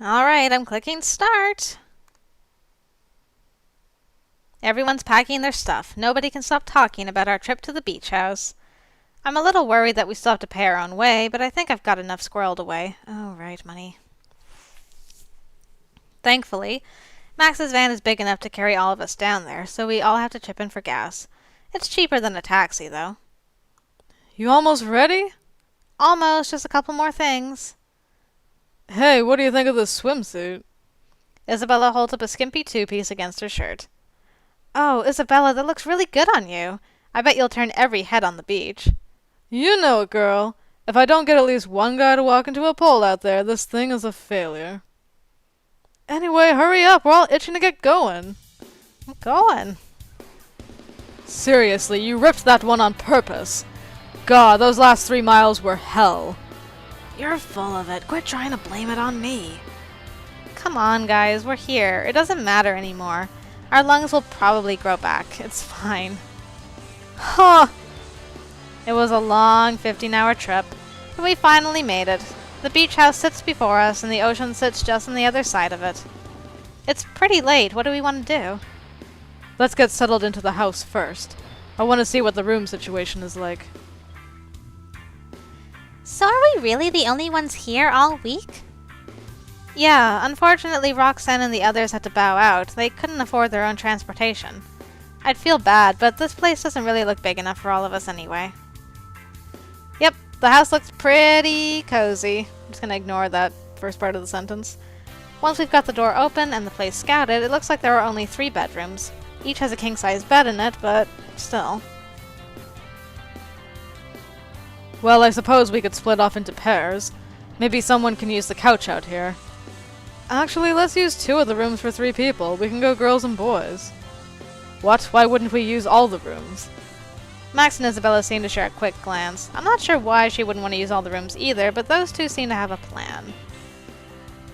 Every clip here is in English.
Alright, I'm clicking start. Everyone's packing their stuff. Nobody can stop talking about our trip to the beach house. I'm a little worried that we still have to pay our own way, but I think I've got enough squirreled away. Oh, right, money. Thankfully, Max's van is big enough to carry all of us down there, so we all have to chip in for gas. It's cheaper than a taxi, though. You almost ready? Almost, just a couple more things. Hey, what do you think of this swimsuit? Isabella holds up a skimpy two-piece against her shirt. Oh, Isabella, that looks really good on you. I bet you'll turn every head on the beach. You know it, girl. If I don't get at least one guy to walk into a pole out there, this thing is a failure. Anyway, hurry up. We're all itching to get going. I'm going. Seriously, you ripped that one on purpose. God, those last 3 miles were hell. You're full of it. Quit trying to blame it on me. Come on, guys. We're here. It doesn't matter anymore. Our lungs will probably grow back. It's fine. Huh. It was a long 15-hour trip, but we finally made it. The beach house sits before us, and the ocean sits just on the other side of it. It's pretty late. What do we want to do? Let's get settled into the house first. I want to see what the room situation is like. So are we really the only ones here all week? Yeah, unfortunately Roxanne and the others had to bow out. They couldn't afford their own transportation. I'd feel bad, but this place doesn't really look big enough for all of us anyway. Yep, the house looks pretty cozy. I'm just gonna ignore that first part of the sentence. Once we've got the door open and the place scouted, it looks like there are only 3 bedrooms. Each has a king-size bed in it, but still. Well, I suppose we could split off into pairs. Maybe someone can use the couch out here. Actually, let's use 2 of the rooms for 3 people. We can go girls and boys. What? Why wouldn't we use all the rooms? Max and Isabella seem to share a quick glance. I'm not sure why she wouldn't want to use all the rooms either, but those two seem to have a plan.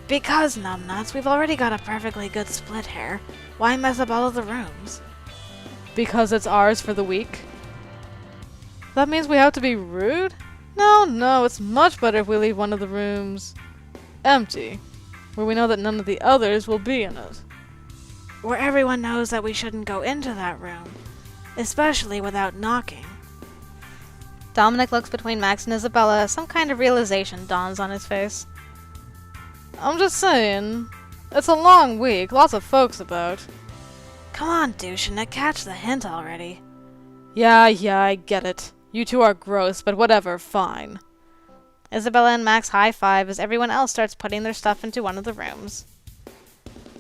Because, numbnuts, we've already got a perfectly good split here. Why mess up all of the rooms? Because it's ours for the week? That means we have to be rude? No, it's much better if we leave one of the rooms empty, where we know that none of the others will be in it. Where everyone knows that we shouldn't go into that room, especially without knocking. Dominic looks between Max and Isabella. Some kind of realization dawns on his face. I'm just saying, it's a long week, lots of folks about. Come on, douche-Nick, catch the hint already. Yeah, I get it. You 2 are gross, but whatever, fine. Isabella and Max high-five as everyone else starts putting their stuff into one of the rooms.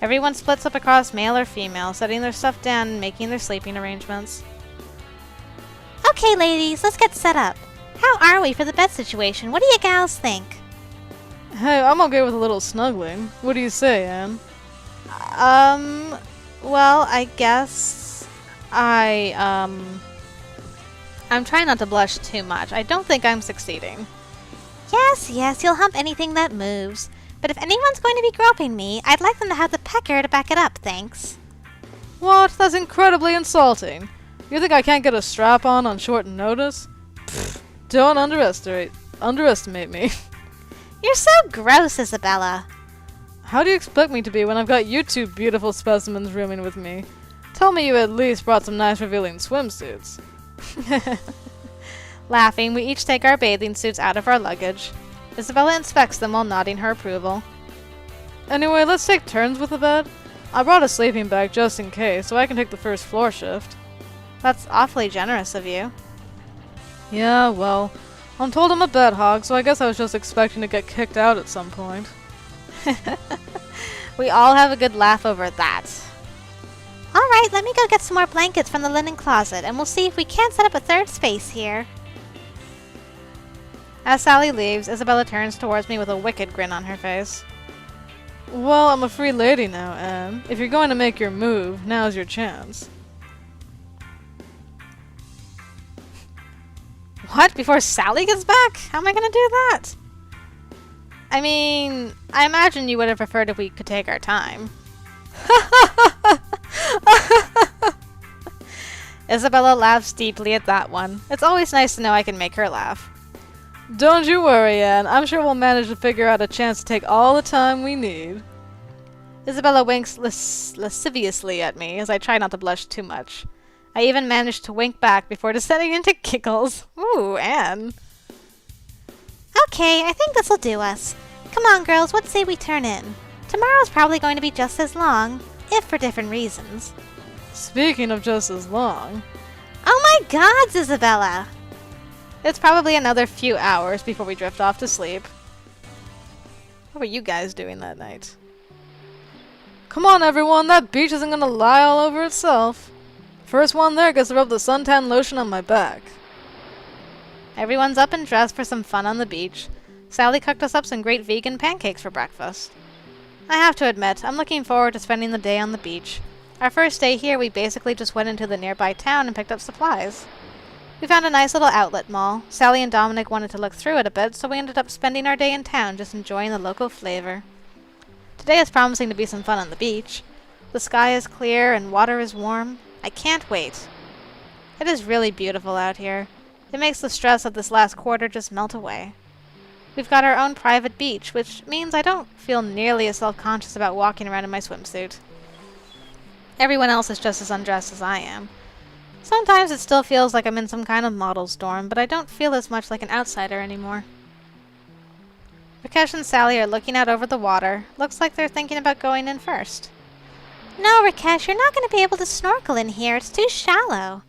Everyone splits up across male or female, setting their stuff down and making their sleeping arrangements. Okay, ladies, let's get set up. How are we for the bed situation? What do you gals think? Hey, I'm okay with a little snuggling. What do you say, Anne? Well, I guess I'm trying not to blush too much. I don't think I'm succeeding. Yes, you'll hump anything that moves. But if anyone's going to be groping me, I'd like them to have the pecker to back it up, thanks. What? That's incredibly insulting. You think I can't get a strap on short notice? Pfft, don't underestimate me. You're so gross, Isabella. How do you expect me to be when I've got you 2 beautiful specimens rooming with me? Tell me you at least brought some nice revealing swimsuits. Laughing, we each take our bathing suits out of our luggage. Isabella inspects them while nodding her approval. Anyway, let's take turns with the bed. I brought a sleeping bag just in case, so I can take the first floor shift. That's awfully generous of you. Yeah, well, I'm told I'm a bed hog, so I guess I was just expecting to get kicked out at some point. We all have a good laugh over that. Alright, let me go get some more blankets from the linen closet, and we'll see if we can't set up a 3rd space here. As Sally leaves, Isabella turns towards me with a wicked grin on her face. Well, I'm a free lady now, Anne. If you're going to make your move, now's your chance. What? Before Sally gets back? How am I gonna do that? I mean, I imagine you would have preferred if we could take our time. Isabella laughs deeply at that one. It's always nice to know I can make her laugh. Don't you worry, Anne. I'm sure we'll manage to figure out a chance to take all the time we need. Isabella winks lasciviously at me as I try not to blush too much. I even managed to wink back before descending into giggles. Ooh, Anne. Okay, I think this'll do us. Come on, girls, what say we turn in? Tomorrow's probably going to be just as long, if for different reasons. Speaking of just as long... Oh my gods, Isabella! It's probably another few hours before we drift off to sleep. What were you guys doing that night? Come on, everyone, that beach isn't gonna lie all over itself. First one there gets to rub the suntan lotion on my back. Everyone's up and dressed for some fun on the beach. Sally cooked us up some great vegan pancakes for breakfast. I have to admit, I'm looking forward to spending the day on the beach. Our first day here, we basically just went into the nearby town and picked up supplies. We found a nice little outlet mall. Sally and Dominic wanted to look through it a bit, so we ended up spending our day in town just enjoying the local flavor. Today is promising to be some fun on the beach. The sky is clear and water is warm. I can't wait. It is really beautiful out here. It makes the stress of this last quarter just melt away. We've got our own private beach, which means I don't feel nearly as self-conscious about walking around in my swimsuit. Everyone else is just as undressed as I am. Sometimes it still feels like I'm in some kind of model's dorm, but I don't feel as much like an outsider anymore. Rakesh and Sally are looking out over the water. Looks like they're thinking about going in first. No, Rakesh, you're not going to be able to snorkel in here. It's too shallow.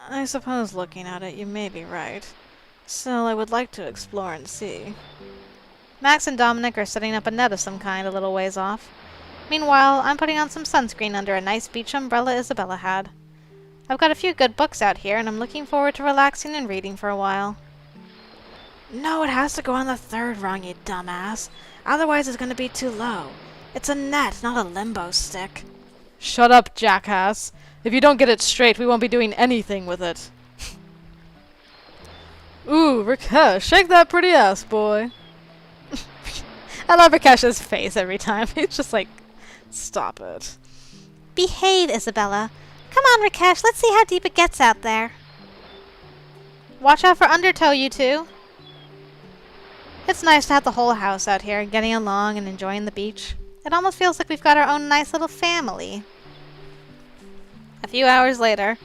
I suppose looking at it, you may be right. Still, I would like to explore and see. Max and Dominic are setting up a net of some kind a little ways off. Meanwhile, I'm putting on some sunscreen under a nice beach umbrella Isabella had. I've got a few good books out here, and I'm looking forward to relaxing and reading for a while. No, it has to go on the third rung, you dumbass. Otherwise it's going to be too low. It's a net, not a limbo stick. Shut up, jackass. If you don't get it straight, we won't be doing anything with it. Ooh, Rakesh, shake that pretty ass, boy. I love Rakesh's face every time. He's just like, stop it. Behave, Isabella. Come on, Rakesh, let's see how deep it gets out there. Watch out for undertow, you two. It's nice to have the whole house out here, getting along and enjoying the beach. It almost feels like we've got our own nice little family. A few hours later,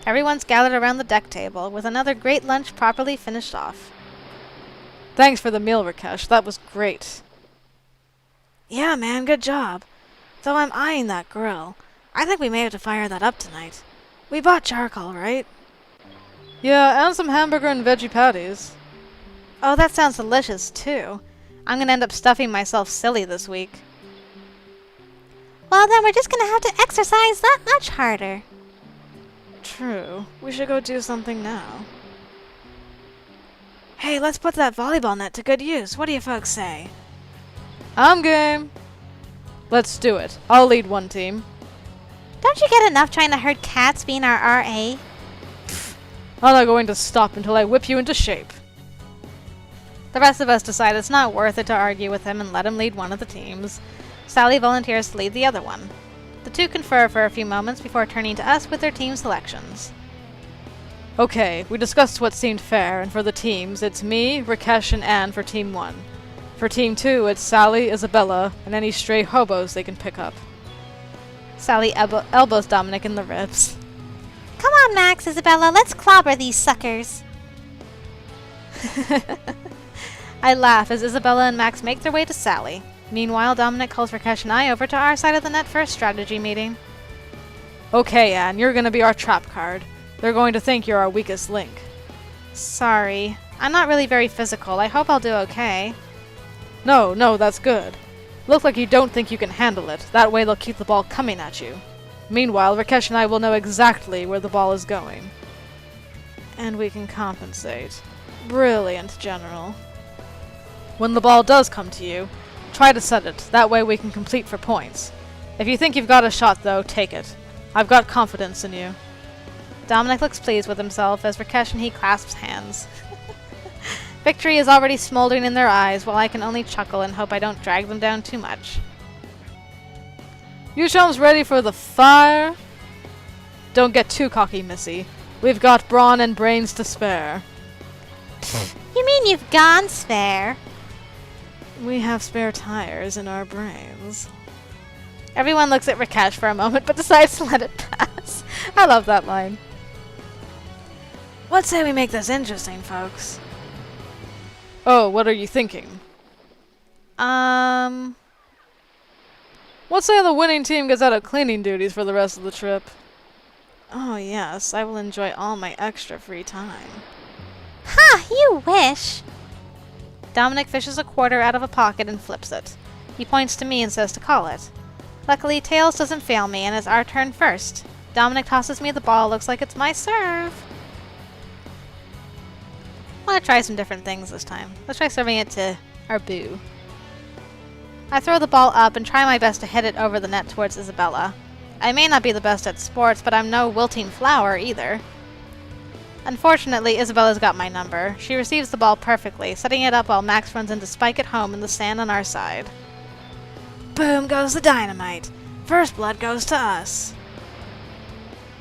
everyone's gathered around the deck table, with another great lunch properly finished off. Thanks for the meal, Rakesh. That was great. Yeah, man, good job. Though I'm eyeing that grill. I think we may have to fire that up tonight. We bought charcoal, right? Yeah, and some hamburger and veggie patties. Oh, that sounds delicious, too. I'm gonna end up stuffing myself silly this week. Well, then we're just going to have to exercise that much harder. True. We should go do something now. Hey, let's put that volleyball net to good use. What do you folks say? I'm game. Let's do it. I'll lead one team. Don't you get enough trying to herd cats being our RA? I'm not going to stop until I whip you into shape. The rest of us decide it's not worth it to argue with him and let him lead one of the teams. Sally volunteers to lead the other one. The two confer for a few moments before turning to us with their team selections. Okay, we discussed what seemed fair, and for the teams, it's me, Rakesh, and Anne for Team 1. For Team 2, it's Sally, Isabella, and any stray hobos they can pick up. Sally elbows Dominic in the ribs. Come on, Max, Isabella, let's clobber these suckers. I laugh as Isabella and Max make their way to Sally. Meanwhile, Dominic calls Rakesh and I over to our side of the net for a strategy meeting. Okay, Anne, you're gonna be our trap card. They're going to think you're our weakest link. Sorry. I'm not really very physical. I hope I'll do okay. No, that's good. Look like you don't think you can handle it. That way they'll keep the ball coming at you. Meanwhile, Rakesh and I will know exactly where the ball is going. And we can compensate. Brilliant, General. When the ball does come to you, try to set it. That way we can complete for points. If you think you've got a shot, though, take it. I've got confidence in you. Dominic looks pleased with himself as Rakesh and he clasps hands. Victory is already smoldering in their eyes, while I can only chuckle and hope I don't drag them down too much. You chums ready for the fire? Don't get too cocky, Missy. We've got brawn and brains to spare. You mean you've gone spare. We have spare tires in our brains. Everyone looks at Rakesh for a moment, but decides to let it pass. I love that line. What say we make this interesting, folks? Oh, what are you thinking? What say the winning team gets out of cleaning duties for the rest of the trip? Oh yes, I will enjoy all my extra free time. Ha! You wish. Dominic fishes a quarter out of a pocket and flips it. He points to me and says to call it. Luckily, Tails doesn't fail me, and it's our turn first. Dominic tosses me the ball. Looks like it's my serve. I want to try some different things this time. Let's try serving it to our boo. I throw the ball up and try my best to hit it over the net towards Isabella. I may not be the best at sports, but I'm no wilting flower either. Unfortunately, Isabella's got my number. She receives the ball perfectly, setting it up while Max runs in to spike it home in the sand on our side. Boom goes the dynamite. First blood goes to us.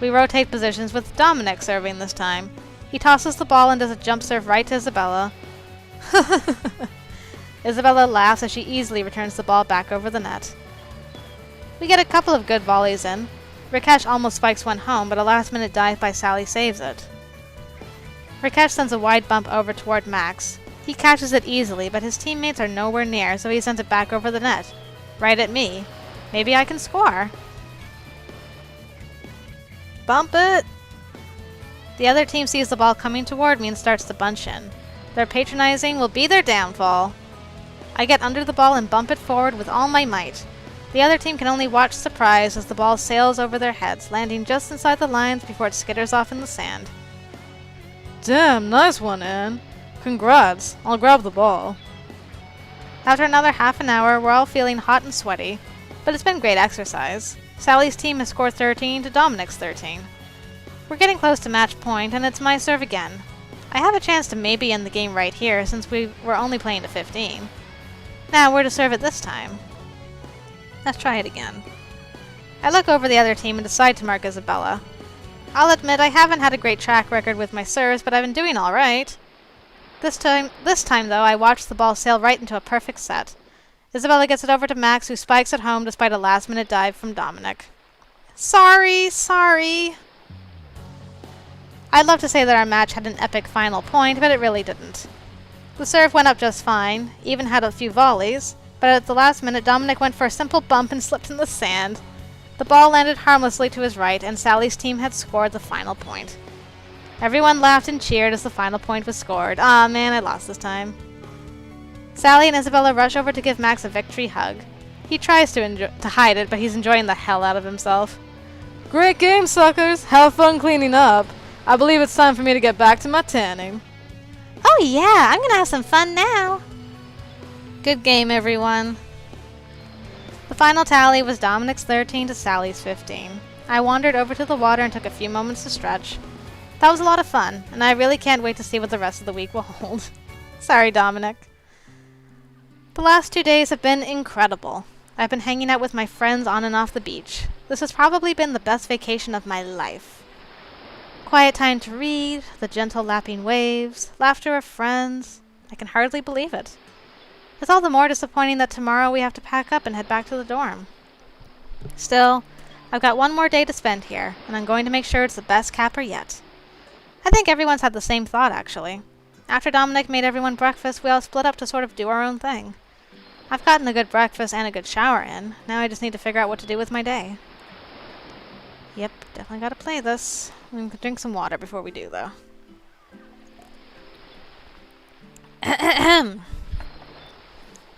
We rotate positions with Dominic serving this time. He tosses the ball and does a jump serve right to Isabella. Isabella laughs as she easily returns the ball back over the net. We get a couple of good volleys in. Rakesh almost spikes one home, but a last-minute dive by Sally saves it. Rakesh sends a wide bump over toward Max. He catches it easily, but his teammates are nowhere near, so he sends it back over the net. Right at me. Maybe I can score. Bump it! The other team sees the ball coming toward me and starts to bunch in. Their patronizing will be their downfall. I get under the ball and bump it forward with all my might. The other team can only watch surprised as the ball sails over their heads, landing just inside the lines before it skitters off in the sand. Damn, nice one, Anne. Congrats. I'll grab the ball. After another half an hour, we're all feeling hot and sweaty, but it's been great exercise. Sally's team has scored 13 to Dominic's 13. We're getting close to match point, and it's my serve again. I have a chance to maybe end the game right here, since we were only playing to 15. Now, where to serve it this time? Let's try it again. I look over the other team and decide to mark Isabella. I'll admit I haven't had a great track record with my serves, but I've been doing alright. This time though, I watch the ball sail right into a perfect set. Isabella gets it over to Max, who spikes it home despite a last-minute dive from Dominic. Sorry. I'd love to say that our match had an epic final point, but it really didn't. The serve went up just fine, even had a few volleys, but at the last minute Dominic went for a simple bump and slipped in the sand. The ball landed harmlessly to his right, and Sally's team had scored the final point. Everyone laughed and cheered as the final point was scored. Aw, man, I lost this time. Sally and Isabella rush over to give Max a victory hug. He tries to hide it, but he's enjoying the hell out of himself. Great game, suckers. Have fun cleaning up. I believe it's time for me to get back to my tanning. Oh yeah, I'm gonna have some fun now. Good game, everyone. The final tally was Dominic's 13 to Sally's 15. I wandered over to the water and took a few moments to stretch. That was a lot of fun, and I really can't wait to see what the rest of the week will hold. Sorry, Dominic. The last 2 days have been incredible. I've been hanging out with my friends on and off the beach. This has probably been the best vacation of my life. Quiet time to read, the gentle lapping waves, laughter of friends. I can hardly believe it. It's all the more disappointing that tomorrow we have to pack up and head back to the dorm. Still, I've got one more day to spend here, and I'm going to make sure it's the best capper yet. I think everyone's had the same thought, actually. After Dominic made everyone breakfast, we all split up to sort of do our own thing. I've gotten a good breakfast and a good shower in. Now I just need to figure out what to do with my day. Yep, definitely gotta play this. I'm gonna drink some water before we do, though.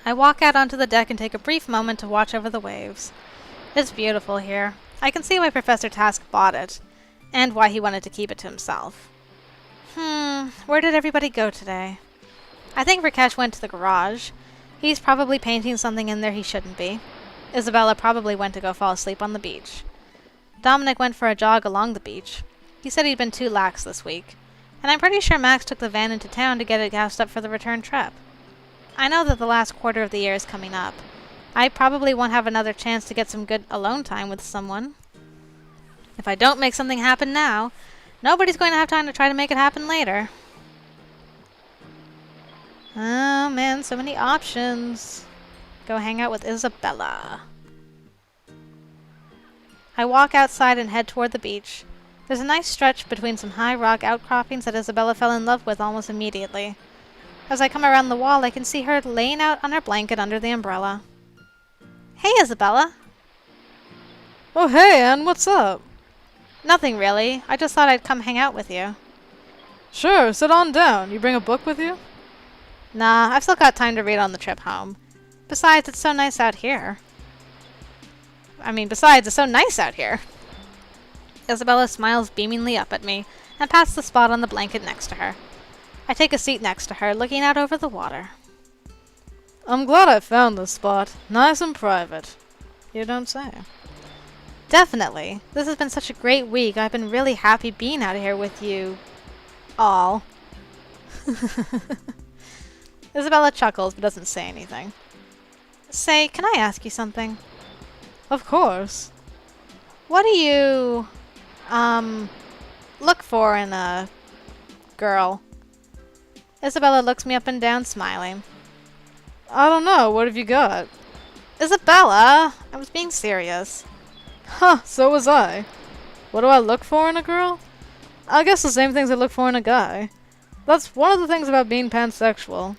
I walk out onto the deck and take a brief moment to watch over the waves. It's beautiful here. I can see why Professor Task bought it, and why he wanted to keep it to himself. Where did everybody go today? I think Rakesh went to the garage. He's probably painting something in there he shouldn't be. Isabella probably went to go fall asleep on the beach. Dominic went for a jog along the beach. He said he'd been too lax this week. And I'm pretty sure Max took the van into town to get it gassed up for the return trip. I know that the last quarter of the year is coming up. I probably won't have another chance to get some good alone time with someone. If I don't make something happen now, nobody's going to have time to try to make it happen later. Oh man, so many options. Go hang out with Isabella. I walk outside and head toward the beach. There's a nice stretch between some high rock outcroppings that Isabella fell in love with almost immediately. As I come around the wall, I can see her laying out on her blanket under the umbrella. Hey, Isabella. Oh hey, Anne, what's up? Nothing really. I just thought I'd come hang out with you. Sure, sit on down. You bring a book with you? Nah, I've still got time to read on the trip home. Besides, it's so nice out here. It's so nice out here. Isabella smiles beamingly up at me and pats the spot on the blanket next to her. I take a seat next to her, looking out over the water. I'm glad I found this spot. Nice and private. You don't say. Definitely. This has been such a great week. I've been really happy being out here with you. All. Isabella chuckles but doesn't say anything. Say, can I ask you something? Of course. What do you, look for in a girl? Isabella looks me up and down, smiling. I don't know. What have you got? Isabella! I was being serious. Huh, so was I. What do I look for in a girl? I guess the same things I look for in a guy. That's one of the things about being pansexual.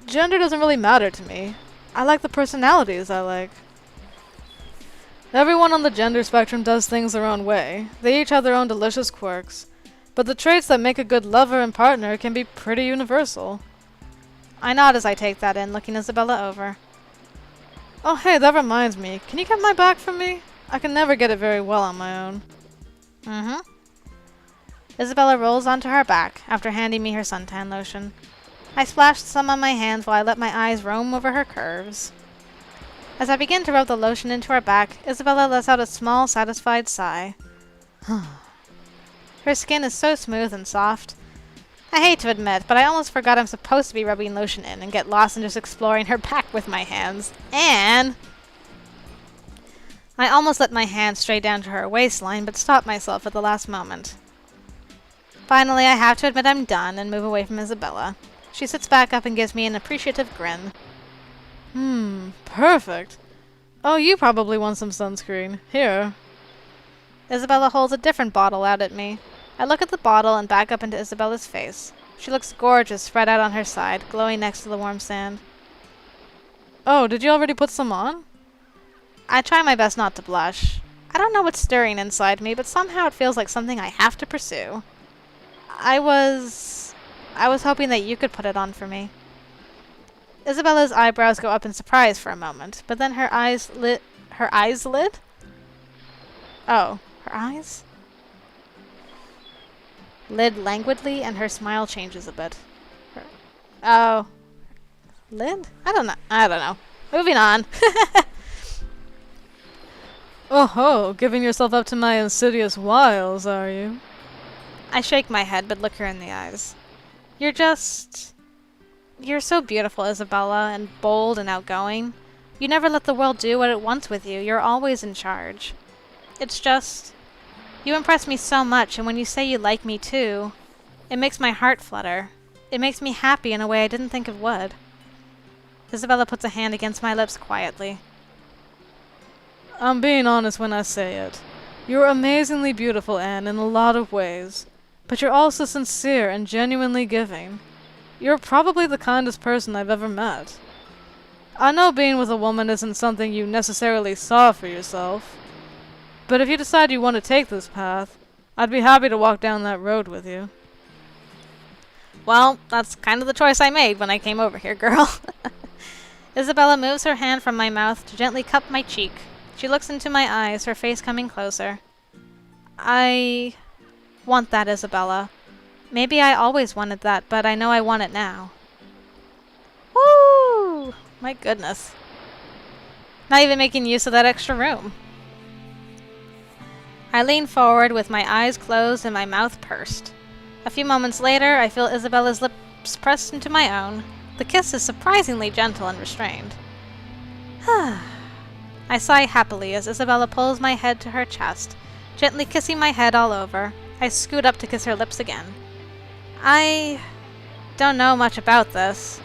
Gender doesn't really matter to me. I like the personalities I like. Everyone on the gender spectrum does things their own way. They each have their own delicious quirks. But the traits that make a good lover and partner can be pretty universal. I nod as I take that in, looking Isabella over. Oh hey, that reminds me. Can you get my back from me? I can never get it very well on my own. Mm-hmm. Isabella rolls onto her back after handing me her suntan lotion. I splash some on my hands while I let my eyes roam over her curves. As I begin to rub the lotion into her back, Isabella lets out a small, satisfied sigh. Her skin is so smooth and soft. I hate to admit, but I almost forgot I'm supposed to be rubbing lotion in and get lost in just exploring her back with my hands. And I almost let my hand stray down to her waistline, but stopped myself at the last moment. Finally, I have to admit I'm done and move away from Isabella. She sits back up and gives me an appreciative grin. Perfect. Oh, you probably want some sunscreen. Here. Isabella holds a different bottle out at me. I look at the bottle and back up into Isabella's face. She looks gorgeous spread out on her side, glowing next to the warm sand. Oh, did you already put some on? I try my best not to blush. I don't know what's stirring inside me, but somehow it feels like something I have to pursue. I was hoping that you could put it on for me. Isabella's eyebrows go up in surprise for a moment, but then her eyes lit. Her eyes lit? Oh, her eyes? Lid languidly, and her smile changes a bit. Oh. Lid? I don't know. Moving on. Oh ho, giving yourself up to my insidious wiles, are you? I shake my head, but look her in the eyes. You're so beautiful, Isabella, and bold and outgoing. You never let the world do what it wants with you. You're always in charge. It's just, you impress me so much, and when you say you like me too, it makes my heart flutter. It makes me happy in a way I didn't think it would. Isabella puts a hand against my lips quietly. I'm being honest when I say it. You're amazingly beautiful, Anne, in a lot of ways. But you're also sincere and genuinely giving. You're probably the kindest person I've ever met. I know being with a woman isn't something you necessarily saw for yourself. But if you decide you want to take this path, I'd be happy to walk down that road with you. Well, that's kind of the choice I made when I came over here, girl. Isabella moves her hand from my mouth to gently cup my cheek. She looks into my eyes, her face coming closer. I want that, Isabella. Maybe I always wanted that, but I know I want it now. Woo! My goodness. Not even making use of that extra room. I lean forward with my eyes closed and my mouth pursed. A few moments later, I feel Isabella's lips pressed into my own. The kiss is surprisingly gentle and restrained. I sigh happily as Isabella pulls my head to her chest, gently kissing my head all over. I scoot up to kiss her lips again. I don't know much about this.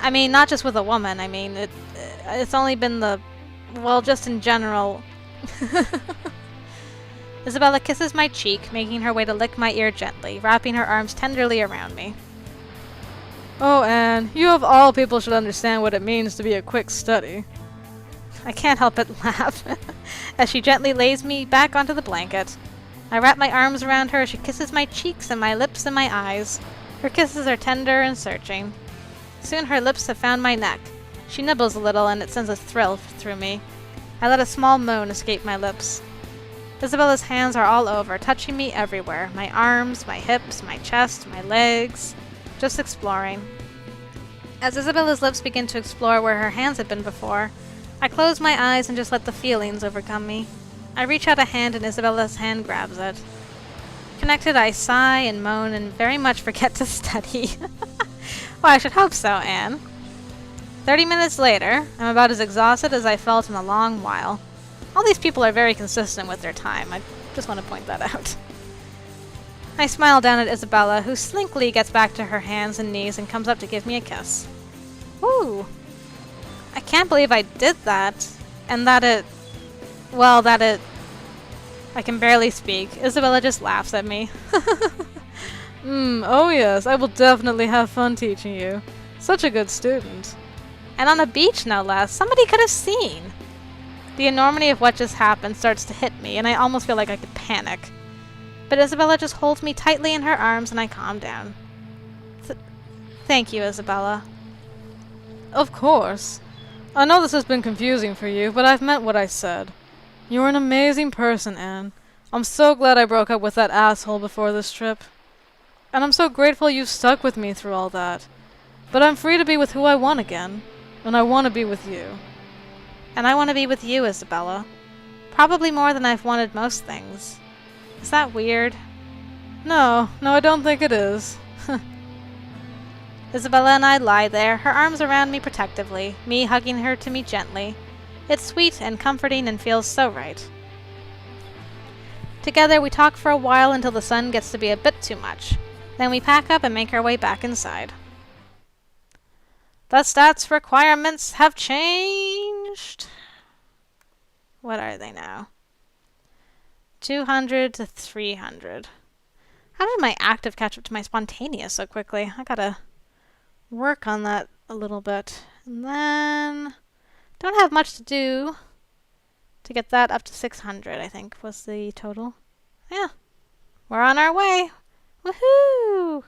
I mean, not just with a woman. I mean, it's only been well, just in general. Isabella kisses my cheek, making her way to lick my ear gently, wrapping her arms tenderly around me. Oh, Anne, you of all people should understand what it means to be a quick study. I can't help but laugh as she gently lays me back onto the blanket. I wrap my arms around her as she kisses my cheeks and my lips and my eyes. Her kisses are tender and searching. Soon her lips have found my neck. She nibbles a little and it sends a thrill through me. I let a small moan escape my lips. Isabella's hands are all over, touching me everywhere. My arms, my hips, my chest, my legs. Just exploring. As Isabella's lips begin to explore where her hands had been before, I close my eyes and just let the feelings overcome me. I reach out a hand and Isabella's hand grabs it. Connected, I sigh and moan and very much forget to study. Well, I should hope so, Anne. 30 minutes later, I'm about as exhausted as I felt in a long while. All these people are very consistent with their time. I just want to point that out. I smile down at Isabella, who slinkly gets back to her hands and knees and comes up to give me a kiss. Woo! I can't believe I did that. And that it... Well, that it... I can barely speak. Isabella just laughs at me. Oh yes, I will definitely have fun teaching you. Such a good student. And on a beach, no less. Somebody could have seen. The enormity of what just happened starts to hit me, and I almost feel like I could panic. But Isabella just holds me tightly in her arms, and I calm down. Thank you, Isabella. Of course. I know this has been confusing for you, but I've meant what I said. You're an amazing person, Anne. I'm so glad I broke up with that asshole before this trip. And I'm so grateful you stuck with me through all that. But I'm free to be with who I want again. And I want to be with you. And I want to be with you, Isabella. Probably more than I've wanted most things. Is that weird? No, I don't think it is. Isabella and I lie there, her arms around me protectively, me hugging her to me gently. It's sweet and comforting and feels so right. Together we talk for a while until the sun gets to be a bit too much. Then we pack up and make our way back inside. The stats requirements have changed. What are they now? 200 to 300. How did my active catch up to my spontaneous so quickly? I gotta work on that a little bit. And then... don't have much to do to get that up to 600, I think, was the total. Yeah. We're on our way. Woohoo!